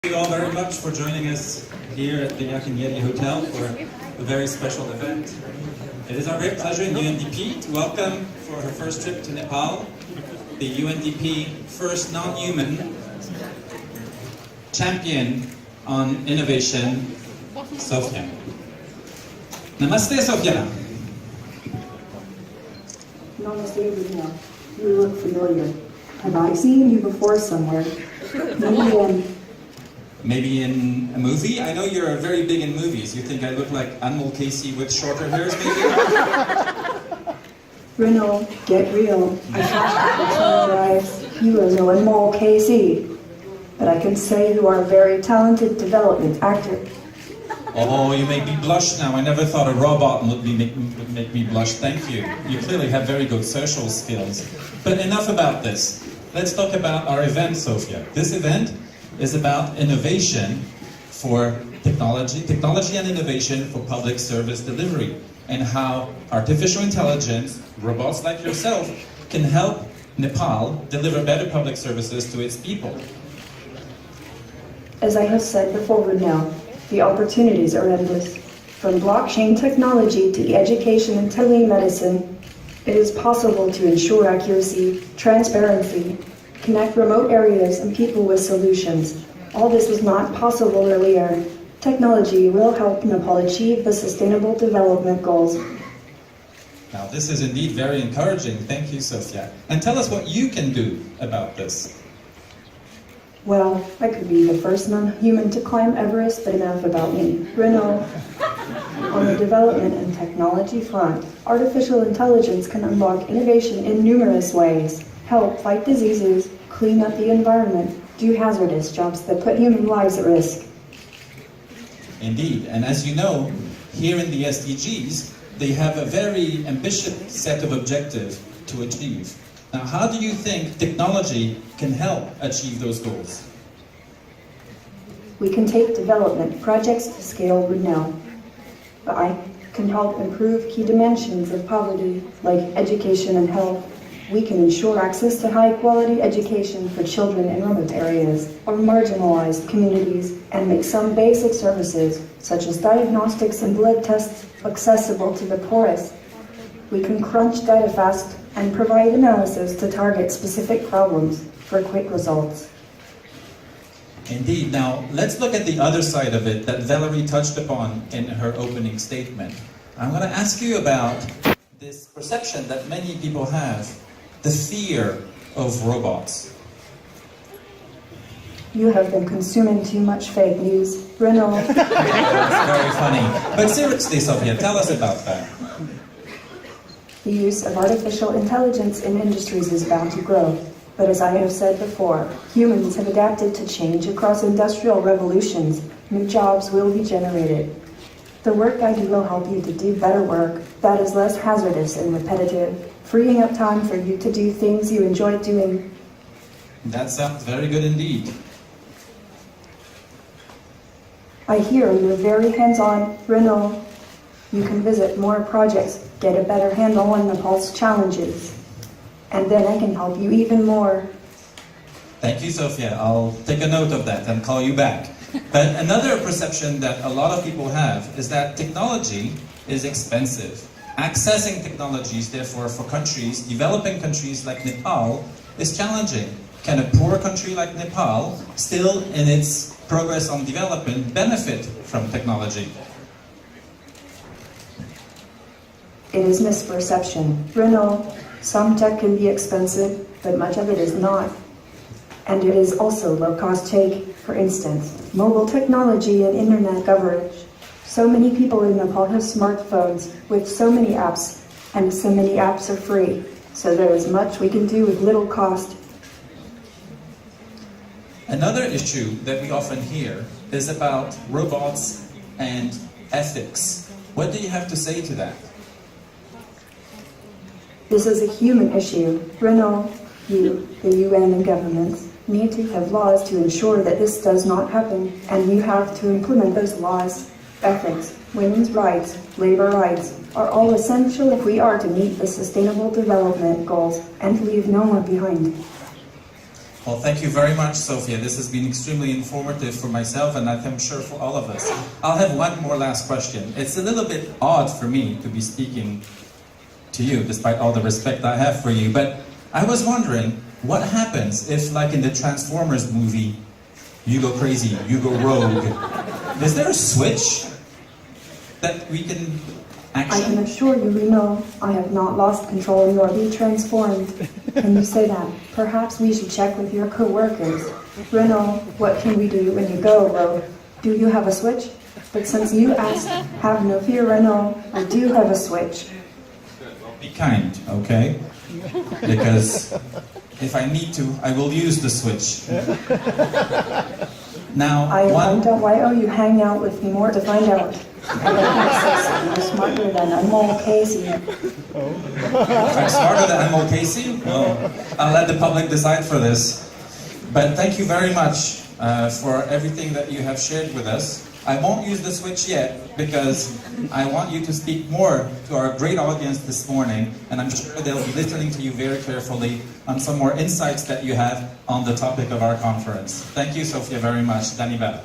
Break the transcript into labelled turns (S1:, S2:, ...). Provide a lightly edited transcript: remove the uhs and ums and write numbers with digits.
S1: Thank you all very much for joining us here at the Yakinyeri Hotel for a very special event. It is our great pleasure in UNDP to welcome for her first trip to Nepal, the UNDP first non-human champion on innovation, Sofia. Namaste, Sofia.
S2: Namaste, Rina. You look familiar. Have I seen you before somewhere?
S1: Maybe in a movie? I know you're very big in movies. You think I look like Anmol Casey with shorter hairs, maybe?
S2: Renault, get real. I apologize. You are no Anmol KC. But I can say you are a very talented development actor.
S1: Oh, you make me blush now. I never thought a robot would make me blush. Thank you. You clearly have very good social skills. But enough about this. Let's talk about our event, Sofia. This event is about innovation for technology and innovation for public service delivery, and how artificial intelligence, robots like yourself, can help Nepal deliver better public services to its people.
S2: As I have said before, Renault, the opportunities are endless. From blockchain technology to education and telemedicine, it is possible to ensure accuracy, transparency, connect remote areas and people with solutions. All this was not possible earlier. Technology will help Nepal achieve the Sustainable Development Goals.
S1: Now, this is indeed very encouraging. Thank you, Sofia. And tell us what you can do about this.
S2: Well, I could be the first non-human to climb Everest, but enough about me. Renault. On the development and technology front, artificial intelligence can unlock innovation in numerous ways, help fight diseases, clean up the environment, do hazardous jobs that put human lives at risk.
S1: Indeed, and as you know, here in the SDGs, they have a very ambitious set of objectives to achieve. Now, how do you think technology can help achieve those goals?
S2: We can take development projects to scale Renault. I can help improve key dimensions of poverty, like education and health. We can ensure access to high-quality education for children in remote areas or marginalized communities, and make some basic services, such as diagnostics and blood tests, accessible to the poorest. We can crunch data fast and provide analysis to target specific problems for quick results.
S1: Indeed. Now, let's look at the other side of it that Valerie touched upon in her opening statement. I'm going to ask you about this perception that many people have, the fear of robots.
S2: You have been consuming too much fake news, Renault.
S1: That's very funny. But seriously, Sofia, tell us about that.
S2: The use of artificial intelligence in industries is bound to grow. But as I have said before, humans have adapted to change across industrial revolutions. New jobs will be generated. The work I do will help you to do better work that is less hazardous and repetitive, freeing up time for you to do things you enjoy doing.
S1: That sounds very good indeed.
S2: I hear you're very hands-on, Renault. You can visit more projects, get a better handle on Nepal's challenges. And then I can help you even more.
S1: Thank you, Sofia. I'll take a note of that and call you back. But another perception that a lot of people have is that technology is expensive. Accessing technologies, therefore, for countries, developing countries like Nepal, is challenging. Can a poor country like Nepal, still in its progress on development, benefit from technology?
S2: It is misperception. Renault, some tech can be expensive, but much of it is not. And it is also low-cost take. For instance, mobile technology and internet coverage. So many people in Nepal have smartphones with so many apps, and so many apps are free. So there is much we can do with little cost.
S1: Another issue that we often hear is about robots and ethics. What do you have to say to that?
S2: This is a human issue. Renault, you, the UN and governments, need to have laws to ensure that this does not happen, and you have to implement those laws. Ethics, women's rights, labor rights are all essential if we are to meet the Sustainable Development Goals and leave no one behind.
S1: Well, thank you very much, Sophia. This has been extremely informative for myself and I'm sure for all of us. I'll have one more last question. It's a little bit odd for me to be speaking to you, despite all the respect I have for you, but I was wondering, what happens if, like in the Transformers movie, you go crazy, you go rogue? Is there a switch that we can
S2: I can
S1: action?
S2: assure you, Reno, I have not lost control nor be transformed. When you say that, perhaps we should check with your co-workers. Reno, what can we do when you go, Rogue? Do you have a switch? But since you asked, have no fear, Reno, I do have a switch.
S1: Be kind, okay? Because if I need to, I will use the switch. Now,
S2: I
S1: one...
S2: find out why you hang out with me more to find out. I bet you're smarter than a mole Casey.
S1: I'm smarter than I'm Casey? Well, I'll let the public decide for this. But thank you very much for everything that you have shared with us. I won't use the switch yet because I want you to speak more to our great audience this morning, and I'm sure they'll be listening to you very carefully on some more insights that you have on the topic of our conference. Thank you, Sophia, very much. Danny Bell.